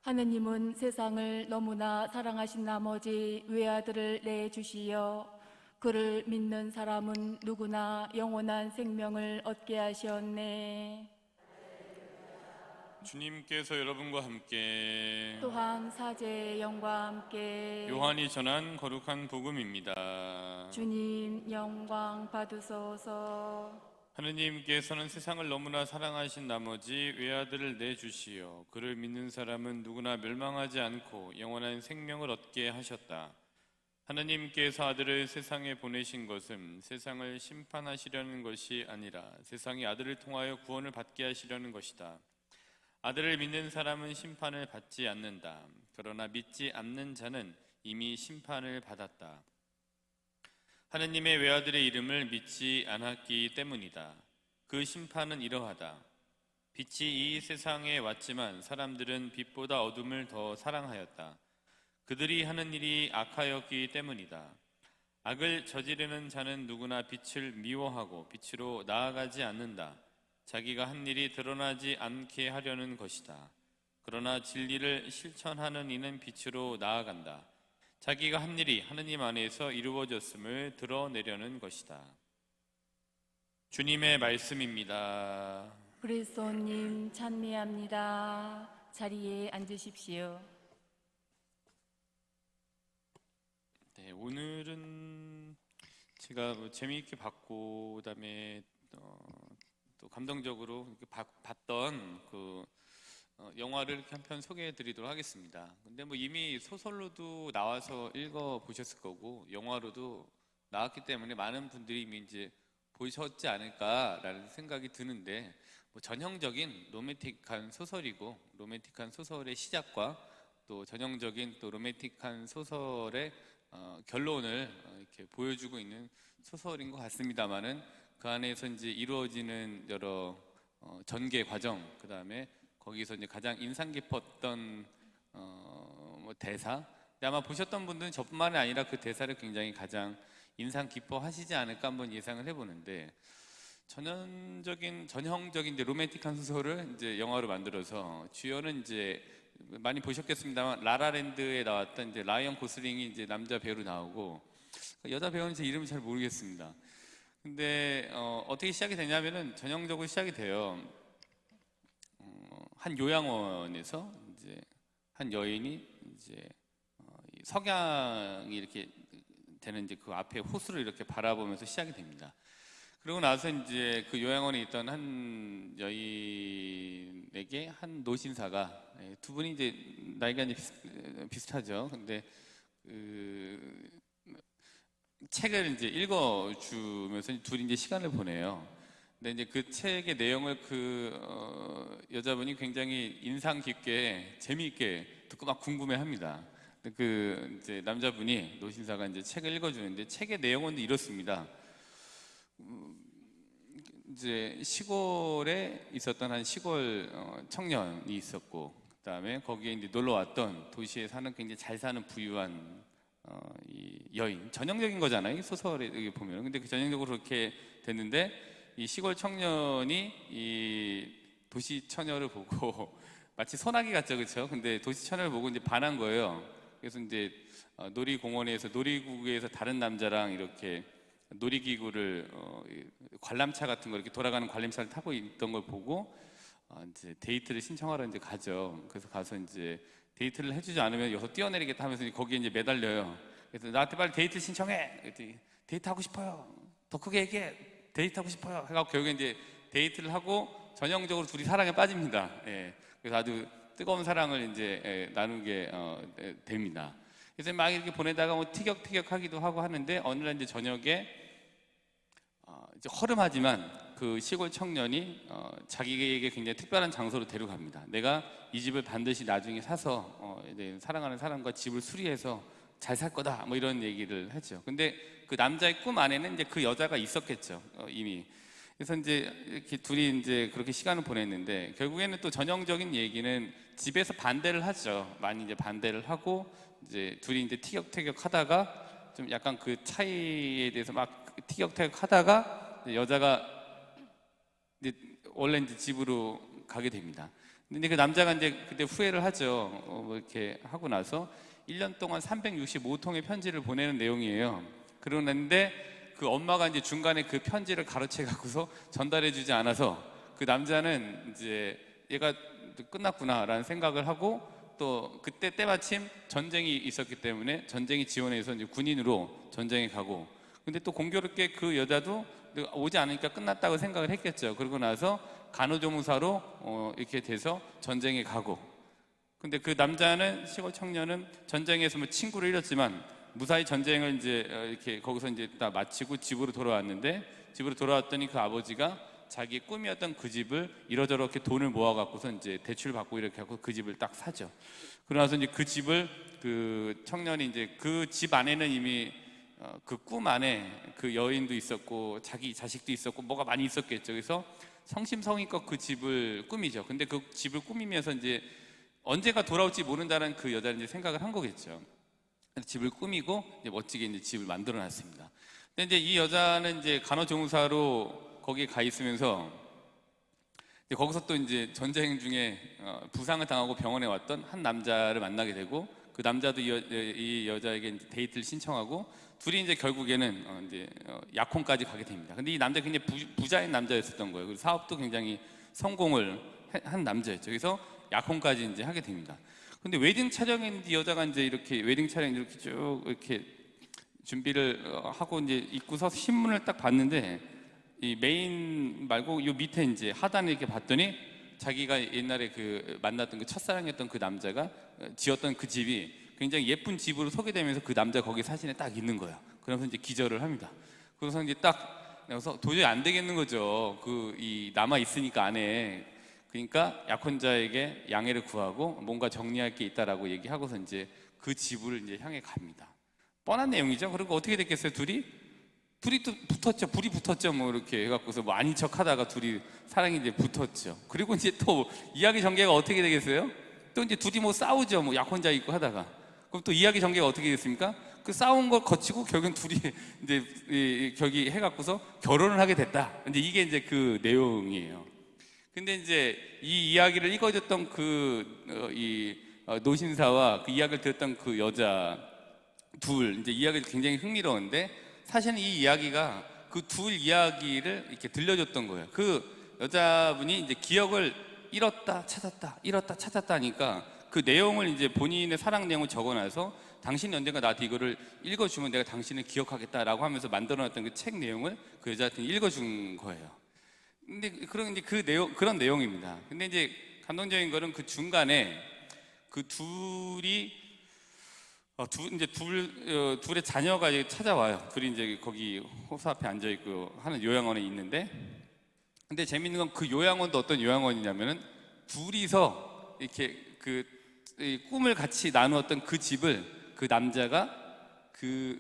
하느님은 세상을 너무나 사랑하신 나머지 외아들을 내주시어 그를 믿는 사람은 누구나 영원한 생명을 얻게 하셨네. 주님께서 여러분과 함께 또한 사제의 영과 함께 요한이 전한 거룩한 복음입니다. 주님 영광 받으소서. 하느님께서는 세상을 너무나 사랑하신 나머지 외아들을 내주시어 그를 믿는 사람은 누구나 멸망하지 않고 영원한 생명을 얻게 하셨다. 하느님께서 아들을 세상에 보내신 것은 세상을 심판하시려는 것이 아니라 세상이 아들을 통하여 구원을 받게 하시려는 것이다. 아들을 믿는 사람은 심판을 받지 않는다. 그러나 믿지 않는 자는 이미 심판을 받았다. 하느님의 외아들의 이름을 믿지 않았기 때문이다. 그 심판은 이러하다. 빛이 이 세상에 왔지만 사람들은 빛보다 어둠을 더 사랑하였다. 그들이 하는 일이 악하였기 때문이다. 악을 저지르는 자는 누구나 빛을 미워하고 빛으로 나아가지 않는다. 자기가 한 일이 드러나지 않게 하려는 것이다. 그러나 진리를 실천하는 이는 빛으로 나아간다. 자기가 한 일이 하느님 안에서 이루어졌음을 드러내려는 것이다. 주님의 말씀입니다. 그리스도님 찬미합니다. 자리에 앉으십시오. 네, 오늘은 제가 재미있게 봤고 그다음에 또 감동적으로 이렇게 봤던 그 영화를 이렇게 한 편 소개해 드리도록 하겠습니다. 근데 뭐 이미 소설로도 나와서 읽어 보셨을 거고 영화로도 나왔기 때문에 많은 분들이 이미 이제 보셨지 않을까라는 생각이 드는데 뭐 전형적인 로맨틱한 소설이고 로맨틱한 소설의 시작과 또 전형적인 또 로맨틱한 소설의 결론을 이렇게 보여주고 있는 소설인 것 같습니다만은 그 안에서 이제 이루어지는 여러 전개 과정, 그 다음에 거기서 이제 가장 인상 깊었던 뭐 대사. 근데 아마 보셨던 분들은 저뿐만이 아니라 그 대사를 굉장히 가장 인상 깊어하시지 않을까 한번 예상을 해보는데 전형적인 이제 로맨틱한 소설을 이제 영화로 만들어서 주연은 이제 많이 보셨겠습니다만 라라랜드에 나왔던 이제 라이언 고슬링이 이제 남자 배우로 나오고 여자 배우는 제 이름을 잘 모르겠습니다. 근데 어떻게 시작이 되냐면은 전형적으로 시작이 돼요. 한 요양원에서 이제 한 여인이 이제 석양이 이렇게 되는 이제 그 앞에 호수를 이렇게 바라보면서 시작이 됩니다. 그러고 나서 이제 그 요양원에 있던 한 여인에게 한 노신사가 두 분이 이제 나이가 이제 비슷하죠. 근데 그 책을 이제 읽어주면서 둘이 이제 시간을 보내요. 근데 이제 그 책의 내용을 여자분이 굉장히 인상 깊게 재미있게 듣고 막 궁금해합니다. 그 이제 남자분이 노신사가 이제 책을 읽어주는데 책의 내용은 이렇습니다. 이제 시골에 있었던 한 시골 청년이 있었고, 그다음에 거기에 이제 놀러 왔던 도시에 사는 굉장히 잘 사는 부유한 이 여인, 전형적인 거잖아요, 이 소설에 보면. 근데 그 전형적으로 그렇게 됐는데 이 시골 청년이 이 도시 처녀를 보고 마치 소나기 같죠, 그렇죠? 근데 도시 처녀를 보고 이제 반한 거예요. 그래서 이제 놀이국에서 다른 남자랑 이렇게 놀이기구를 관람차 같은 거 이렇게 돌아가는 관람차를 타고 있던 걸 보고 이제 데이트를 신청하러 이제 가죠. 그래서 가서 이제 데이트를 해주지 않으면 여기서 뛰어내리겠다 하면서 거기에 이제 매달려요. 그래서 나한테 빨리 데이트 신청해. 그랬더니 데이트 하고 싶어요. 더 크게 얘기해. 데이트 하고 싶어요. 해갖고 결국에 이제 데이트를 하고 전형적으로 둘이 사랑에 빠집니다. 예. 그래서 아주 뜨거운 사랑을 이제 나누게 됩니다. 그래서 막 이렇게 보내다가 뭐 티격태격하기도 하고 하는데 어느 날 이제 저녁에 이제 허름하지만 그 시골 청년이 자기에게 굉장히 특별한 장소로 데려갑니다. 내가 이 집을 반드시 나중에 사서 사랑하는 사람과 집을 수리해서 잘 살 거다, 뭐 이런 얘기를 하죠. 근데 그 남자의 꿈 안에는 이제 그 여자가 있었겠죠, 이미. 그래서 이제 이렇게 둘이 이제 그렇게 시간을 보냈는데 결국에는 또 전형적인 얘기는 집에서 반대를 하죠. 많이 이제 반대를 하고 이제 둘이 이제 티격태격 하다가 좀 약간 그 차이에 대해서 막 티격태격 하다가 여자가 이제 원래 이제 집으로 가게 됩니다. 근데 그 남자가 이제 그때 후회를 하죠. 뭐 이렇게 하고 나서 1년 동안 365통의 편지를 보내는 내용이에요. 그러는데 그 엄마가 이제 중간에 그 편지를 가로채 갖고서 전달해 주지 않아서 그 남자는 이제 얘가 끝났구나라는 생각을 하고 또 그때 때마침 전쟁이 있었기 때문에 전쟁이 지원해서 이제 군인으로 전쟁에 가고 근데 또 공교롭게 그 여자도 오지 않으니까 끝났다고 생각을 했겠죠. 그러고 나서 간호조무사로 이렇게 돼서 전쟁에 가고 근데 그 남자는 시골 청년은 전쟁에서 뭐 친구를 잃었지만 무사히 전쟁을 이제 이렇게 거기서 이제 다 마치고 집으로 돌아왔는데 집으로 돌아왔더니 그 아버지가 자기 꿈이었던 그 집을 이러저렇게 돈을 모아 갖고서 이제 대출 받고 이렇게 하고 그 집을 딱 사죠. 그러나서 이제 그 집을 그 청년이 이제 그 집 안에는 이미 그 꿈 안에 그 여인도 있었고 자기 자식도 있었고 뭐가 많이 있었겠죠. 그래서 성심성의껏 그 집을 꾸미죠. 근데 그 집을 꾸미면서 이제 언제가 돌아올지 모른다는 그 여자는 이제 생각을 한 거겠죠. 집을 꾸미고 이제 멋지게 이제 집을 만들어 놨습니다. 근데 이제 이 여자는 이제 간호조무사로 거기에 가 있으면서 이제 거기서 또 이제 전쟁 중에 부상을 당하고 병원에 왔던 한 남자를 만나게 되고 그 남자도 이 여자에게 이제 데이트를 신청하고 둘이 이제 결국에는 이제 약혼까지 가게 됩니다. 근데 이 남자 굉장히 부자인 남자였었던 거예요. 그리고 사업도 굉장히 성공을 한 남자였죠. 그래서 약혼까지 이제 하게 됩니다. 근데 웨딩 촬영에 이 여자가 이제 이렇게 웨딩 촬영 이렇게 쭉 이렇게 준비를 하고 이제 입고서 신문을 딱 봤는데 이 메인 말고 요 밑에 이제 하단에 이렇게 봤더니 자기가 옛날에 그 만났던 그 첫사랑이었던 그 남자가 지었던 그 집이 굉장히 예쁜 집으로 소개되면서 그 남자 거기 사진에 딱 있는 거예요. 그러면서 이제 기절을 합니다. 그래서 이제 딱 그래서 도저히 안 되겠는 거죠. 그 이 남아 있으니까 안에 그러니까 약혼자에게 양해를 구하고 뭔가 정리할 게 있다라고 얘기하고서 이제 그 집을 이제 향해 갑니다. 뻔한 내용이죠. 그리고 어떻게 됐겠어요? 둘이 또 붙었죠. 불이 붙었죠. 뭐 이렇게 해갖고서 뭐 아닌 척 하다가 둘이 사랑이 이제 붙었죠. 그리고 이제 또 이야기 전개가 어떻게 되겠어요? 또 이제 둘이 뭐 싸우죠. 뭐 약혼자 있고 하다가. 그럼 또 이야기 전개가 어떻게 됐습니까? 그 싸운 걸 거치고 결국엔 둘이 이제 결기 해갖고서 결혼을 하게 됐다. 이제 이게 이제 그 내용이에요. 근데 이제 이 이야기를 읽어줬던 노신사와 그 이야기를 들었던 그 여자 둘 이제 이야기가 굉장히 흥미로운데 사실은 이 이야기가 그 둘 이야기를 이렇게 들려줬던 거예요. 그 여자분이 이제 기억을 잃었다 찾았다 하니까 그 내용을 이제 본인의 사랑 내용을 적어놔서 당신이 언젠가 나한테 이거를 읽어주면 내가 당신을 기억하겠다라고 하면서 만들어놨던 그 책 내용을 그 여자한테 읽어준 거예요. 근데 그런 내용입니다. 근데 이제 감동적인 거는 그 중간에 그 둘이 둘의 자녀가 이제 찾아와요. 둘이 이제 거기 호수 앞에 앉아 있고 하는 요양원에 있는데, 근데 재밌는 건 그 요양원도 어떤 요양원이냐면은 둘이서 이렇게 이 꿈을 같이 나누었던 그 집을 그 남자가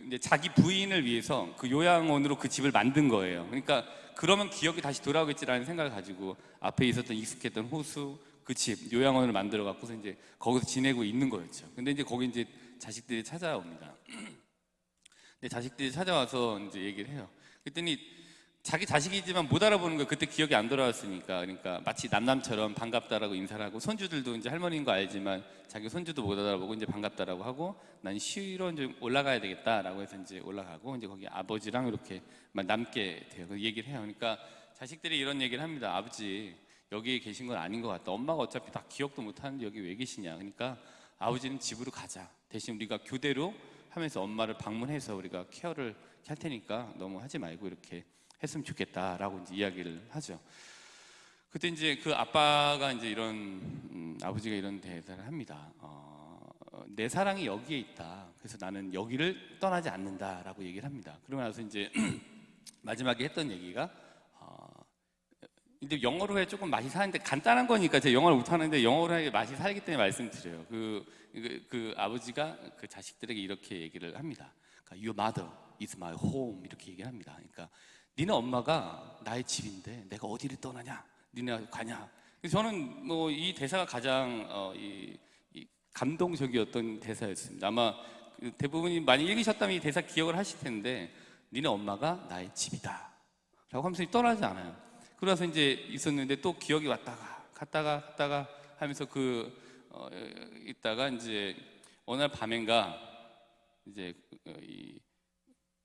이제 자기 부인을 위해서 그 요양원으로 그 집을 만든 거예요. 그러니까 그러면 기억이 다시 돌아오겠지라는 생각을 가지고 앞에 있었던 익숙했던 호수 그 집 요양원을 만들어 갖고서 이제 거기서 지내고 있는 거였죠. 근데 이제 거기 이제 자식들이 찾아옵니다. 근데 자식들이 찾아와서 이제 얘기를 해요. 그랬더니 자기 자식이지만 못 알아보는 거예요. 그때 기억이 안 돌아왔으니까. 그러니까 마치 남남처럼 반갑다라고 인사를 하고, 손주들도 이제 할머니인 거 알지만 자기 손주도 못 알아보고 이제 반갑다라고 하고, 난 쉬러 이제 올라가야 되겠다라고 해서 이제 올라가고, 이제 거기 아버지랑 이렇게만 남게 돼요. 그 얘기를 해요. 그러니까 자식들이 이런 얘기를 합니다. 아버지, 여기 계신 건 아닌 것 같다. 엄마가 어차피 다 기억도 못 하는데 여기 왜 계시냐. 그러니까 아버지는 집으로 가자. 대신 우리가 교대로 하면서 엄마를 방문해서 우리가 케어를 할 테니까 너무 하지 말고 이렇게 했으면 좋겠다라고 이제 이야기를 하죠. 그때 이제 그 아빠가 이제 아버지가 이런 대사를 합니다. 내 사랑이 여기에 있다. 그래서 나는 여기를 떠나지 않는다라고 얘기를 합니다. 그러고 나서 이제 마지막에 했던 얘기가 근데 영어로 해 조금 맛이 사는데 간단한 거니까 제가 영어를 못하는데 영어로 해 맛이 살기 때문에 말씀드려요. 그 아버지가 그 자식들에게 이렇게 얘기를 합니다. 그러니까 Your mother is my home 이렇게 얘기를 합니다. 그러니까 니네 엄마가 나의 집인데 내가 어디를 떠나냐? 니네 가냐? 그래서 저는 뭐 이 대사가 가장 이 감동적이었던 대사였습니다. 아마 대부분이 많이 읽으셨다면 이 대사 기억을 하실 텐데, 니네 엄마가 나의 집이다 라고 하면서 떠나지 않아요. 그러고서 이제 있었는데 또 기억이 왔다가 갔다가 하면서 있다가 이제 어느 날 밤엔가 이제 이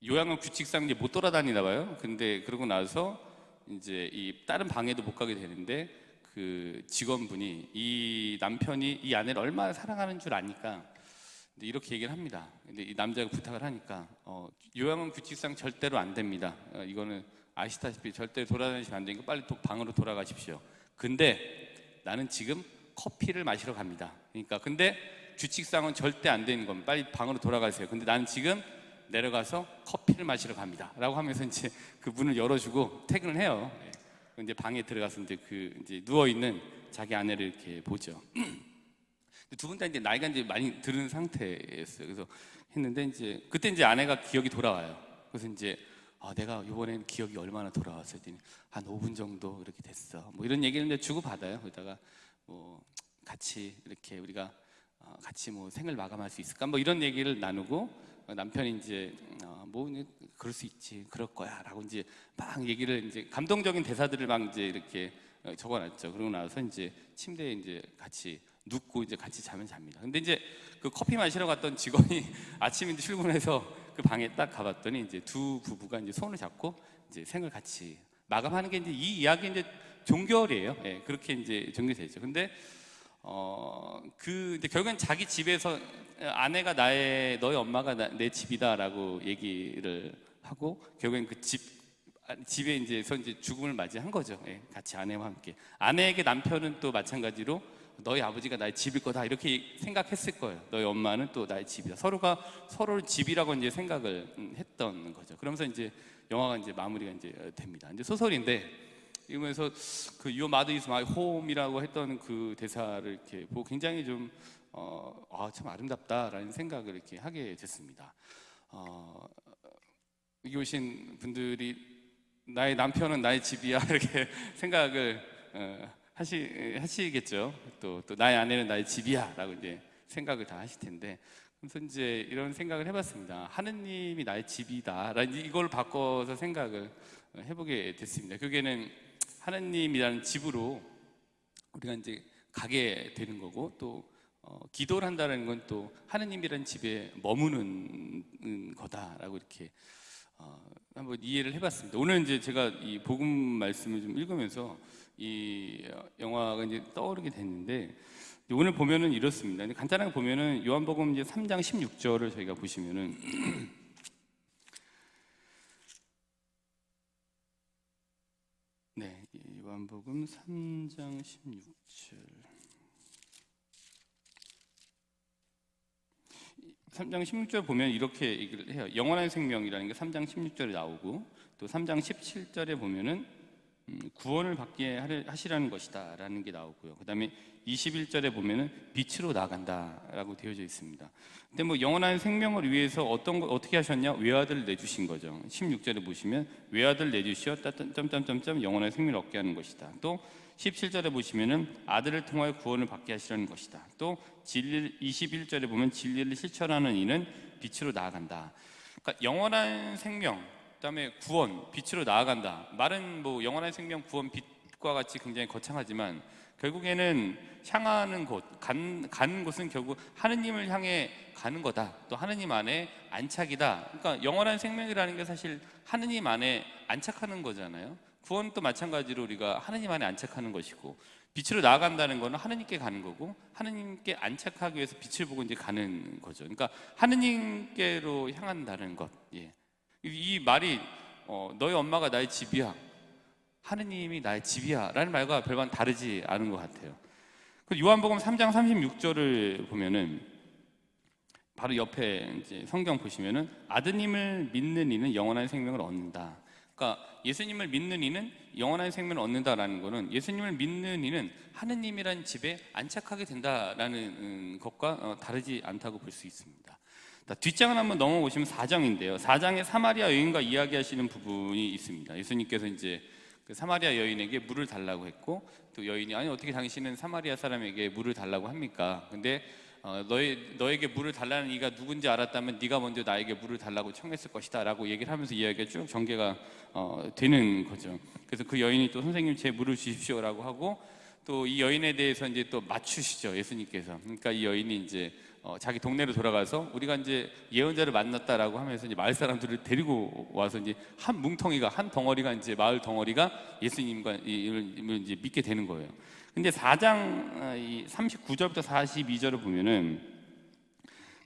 요양원 규칙상 이제 못 돌아다니나 봐요. 근데 그러고 나서 이제 이 다른 방에도 못 가게 되는데 그 직원분이 이 남편이 이 아내를 얼마나 사랑하는 줄 아니까 이렇게 얘기를 합니다. 근데 이 남자가 부탁을 하니까 요양원 규칙상 절대로 안 됩니다. 이거는 아시다시피 절대로 돌아다니시면 안 되니까 빨리 또 방으로 돌아가십시오. 근데 나는 지금 커피를 마시러 갑니다. 그러니까 근데 규칙상은 절대 안 되는 겁니다. 빨리 방으로 돌아가세요. 근데 나는 지금 내려가서 커피를 마시러 갑니다. 라고 하면서 이제 그 문을 열어주고 퇴근을 해요. 이제 방에 들어가서 이제 누워 있는 자기 아내를 이렇게 보죠. 두 분 다 이제 나이가 이제 많이 들은 상태였어요. 그래서 했는데 이제 그때 이제 아내가 기억이 돌아와요. 그래서 이제 내가 이번에는 기억이 얼마나 돌아왔어 했더니 한 5분 정도 이렇게 됐어. 뭐 이런 얘기를 이제 주고 받아요. 그러다가 뭐 같이 이렇게 우리가 같이 뭐 생을 마감할 수 있을까? 뭐 이런 얘기를 나누고 남편이 이제 뭐 그럴 수 있지, 그럴 거야라고 이제 막 얘기를 이제 감동적인 대사들을 막 이제 이렇게 적어놨죠. 그러고 나서 이제 침대에 이제 같이 눕고 이제 같이 자면 잡니다. 근데 이제 그 커피 마시러 갔던 직원이 아침에 출근해서 그 방에 딱 가봤더니 이제 두 부부가 이제 손을 잡고 이제 생을 같이 마감하는 게 이제 이 이야기 이제 종결이에요. 예, 그렇게 이제 종결되죠. 근데 이제 결국엔 자기 집에서 아내가 너희 엄마가 내 집이다라고 얘기를 하고 결국엔 그 집에 이제 죽음을 맞이한 거죠. 예, 같이 아내와 함께. 아내에게 남편은 또 마찬가지로 너희 아버지가 나의 집일 거다 이렇게 생각했을 거예요. 너희 엄마는 또 나의 집이다. 서로가 서로를 집이라고 이제 생각을 했던 거죠. 그러면서 이제 영화가 이제 마무리가 이제 됩니다. 이제 소설인데 이러면서 그 You Mother is my home이라고 했던 그 대사를 이렇게 보고 굉장히 좀 참 아름답다라는 생각을 이렇게 하게 됐습니다. 여기 오신 분들이 나의 남편은 나의 집이야 이렇게 생각을 하시겠죠. 또 나의 아내는 나의 집이야라고 이제 생각을 다 하실 텐데, 그래서 이제 이런 생각을 해봤습니다. 하느님이 나의 집이다라는 이걸 바꿔서 생각을 해보게 됐습니다. 그게는 하느님이라는 집으로 우리가 이제 가게 되는 거고 또 기도를 한다는 건 또 하느님이라는 집에 머무는 거다라고 이렇게 한번 이해를 해봤습니다. 오늘 이제 제가 이 복음 말씀을 좀 읽으면서 이 영화가 이제 떠오르게 됐는데 오늘 보면은 이렇습니다. 간단하게 보면은 요한복음 이제 3장 16절을 저희가 보시면은 네, 요한복음 3장 16절. 3장 16절 보면 이렇게 얘기를 해요. 영원한 생명이라는 게 3장 16절에 나오고 또 3장 17절에 보면은 구원을 받게 하시라는 것이다 라는 게 나오고요. 그 다음에 21절에 보면은 빛으로 나간다 라고 되어져 있습니다. 근데 뭐 영원한 생명을 위해서 어떻게 하셨냐? 외아들을 내주신 거죠. 16절에 보시면 외아들 내주시어 점점점점 영원한 생명을 얻게 하는 것이다. 또 17절에 보시면은 아들을 통하여 구원을 받게 하시라는 것이다. 또 21절에 보면 진리를 실천하는 이는 빛으로 나아간다. 그러니까 영원한 생명, 그다음에 구원, 빛으로 나아간다. 말은 뭐 영원한 생명, 구원, 빛과 같이 굉장히 거창하지만 결국에는 향하는 곳, 가는 곳은 결국 하느님을 향해 가는 거다. 또 하느님 안에 안착이다. 그러니까 영원한 생명이라는 게 사실 하느님 안에 안착하는 거잖아요. 구원도 마찬가지로 우리가 하느님 안에 안착하는 것이고 빛으로 나아간다는 것은 하느님께 가는 거고 하느님께 안착하기 위해서 빛을 보고 이제 가는 거죠. 그러니까 하느님께로 향한다는 것. 예. 이 말이 너희 엄마가 나의 집이야, 하느님이 나의 집이야 라는 말과 별반 다르지 않은 것 같아요. 요한복음 3장 36절을 보면은 바로 옆에 이제 성경 보시면은 아드님을 믿는 이는 영원한 생명을 얻는다. 그러니까 예수님을 믿는 이는 영원한 생명을 얻는다라는 것은 예수님을 믿는 이는 하느님이라는 집에 안착하게 된다라는 것과 다르지 않다고 볼 수 있습니다. 뒷장을 한번 넘어보시면 4장인데요. 4장에 사마리아 여인과 이야기하시는 부분이 있습니다. 예수님께서 이제 그 사마리아 여인에게 물을 달라고 했고 또 여인이 아니 어떻게 당신은 사마리아 사람에게 물을 달라고 합니까? 근데 너에게 물을 달라는 이가 누군지 알았다면 네가 먼저 나에게 물을 달라고 청했을 것이다 라고 얘기를 하면서 이야기가 쭉 전개가 되는 거죠. 그래서 그 여인이 또 선생님 제 물을 주십시오 라고 하고 또 이 여인에 대해서 이제 또 맞추시죠, 예수님께서. 그러니까 이 여인이 이제 자기 동네로 돌아가서 우리가 이제 예언자를 만났다라고 하면서 이제 마을 사람들을 데리고 와서 이제 한 뭉텅이가, 한 덩어리가 이제 마을 덩어리가 예수님과 이제 믿게 되는 거예요. 근데 4장 39절부터 42절을 보면은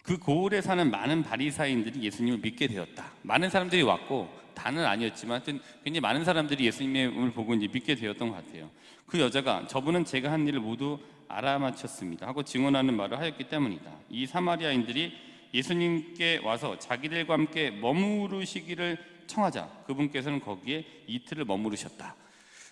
그 고을에 사는 많은 바리사인들이 예수님을 믿게 되었다. 많은 사람들이 왔고 다는 아니었지만 하여튼 굉장히 많은 사람들이 예수님을 보고 이제 믿게 되었던 것 같아요. 그 여자가 저분은 제가 한 일을 모두 알아맞혔습니다 하고 증언하는 말을 하였기 때문이다. 이 사마리아인들이 예수님께 와서 자기들과 함께 머무르시기를 청하자 그분께서는 거기에 이틀을 머무르셨다.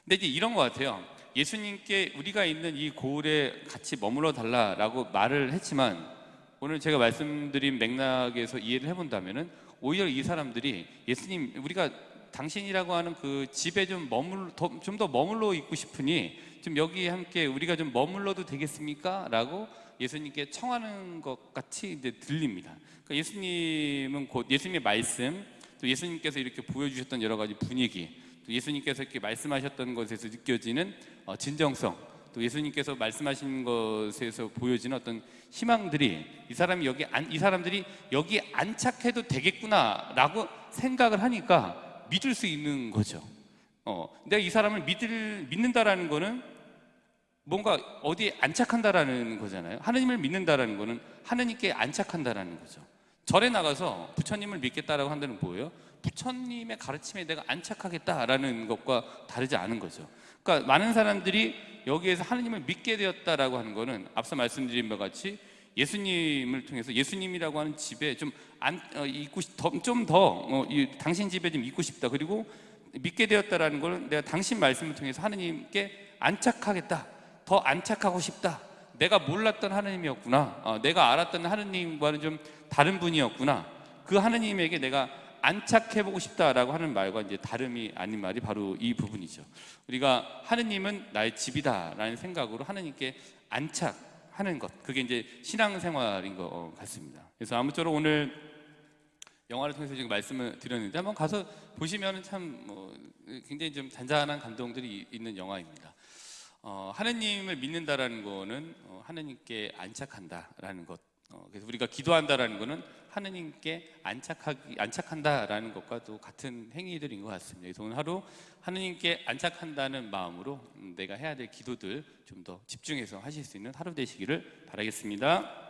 근데 이제 이런 것 같아요. 예수님께 우리가 있는 이 고을에 같이 머물러 달라라고 말을 했지만 오늘 제가 말씀드린 맥락에서 이해를 해본다면은 오히려 이 사람들이 예수님, 우리가 당신이라고 하는 그 집에 좀 더 머물러 있고 싶으니 좀 여기 함께 우리가 좀 머물러도 되겠습니까? 라고 예수님께 청하는 것 같이 이제 들립니다. 그러니까 예수님은 곧 예수님의 말씀, 또 예수님께서 이렇게 보여주셨던 여러 가지 분위기, 또 예수님께서 이렇게 말씀하셨던 것에서 느껴지는 진정성, 또 예수님께서 말씀하신 것에서 보여지는 어떤 희망들이 이 사람들이 여기 안착해도 되겠구나라고 생각을 하니까 믿을 수 있는 거죠. 내가 이 사람을 믿는다라는 거는 뭔가 어디에 안착한다라는 거잖아요. 하느님을 믿는다라는 거는 하느님께 안착한다라는 거죠. 절에 나가서 부처님을 믿겠다라고 한다는 뭐예요? 부처님의 가르침에 내가 안착하겠다라는 것과 다르지 않은 거죠. 그러니까 많은 사람들이 여기에서 하느님을 믿게 되었다라고 하는 거는 앞서 말씀드린 바와 같이 예수님을 통해서 예수님이라고 하는 집에 당신 집에 좀 있고 싶다. 그리고 믿게 되었다라는 거는 내가 당신 말씀을 통해서 하느님께 안착하겠다. 더 안착하고 싶다. 내가 몰랐던 하느님이었구나. 내가 알았던 하느님과는 좀 다른 분이었구나. 그 하느님에게 내가 안착해보고 싶다라고 하는 말과 이제 다름이 아닌 말이 바로 이 부분이죠. 우리가 하느님은 나의 집이다라는 생각으로 하느님께 안착하는 것, 그게 이제 신앙생활인 것 같습니다. 그래서 아무쪼록 오늘 영화를 통해서 지금 말씀을 드렸는데 한번 가서 보시면 참 굉장히 좀 잔잔한 감동들이 있는 영화입니다. 하느님을 믿는다라는 거는 하느님께 안착한다라는 것. 그래서 우리가 기도한다라는 거는 하느님께 안착한다라는 것과 또 같은 행위들인 것 같습니다. 그래서 오늘 하루 하느님께 안착한다는 마음으로 내가 해야 될 기도들 좀 더 집중해서 하실 수 있는 하루 되시기를 바라겠습니다.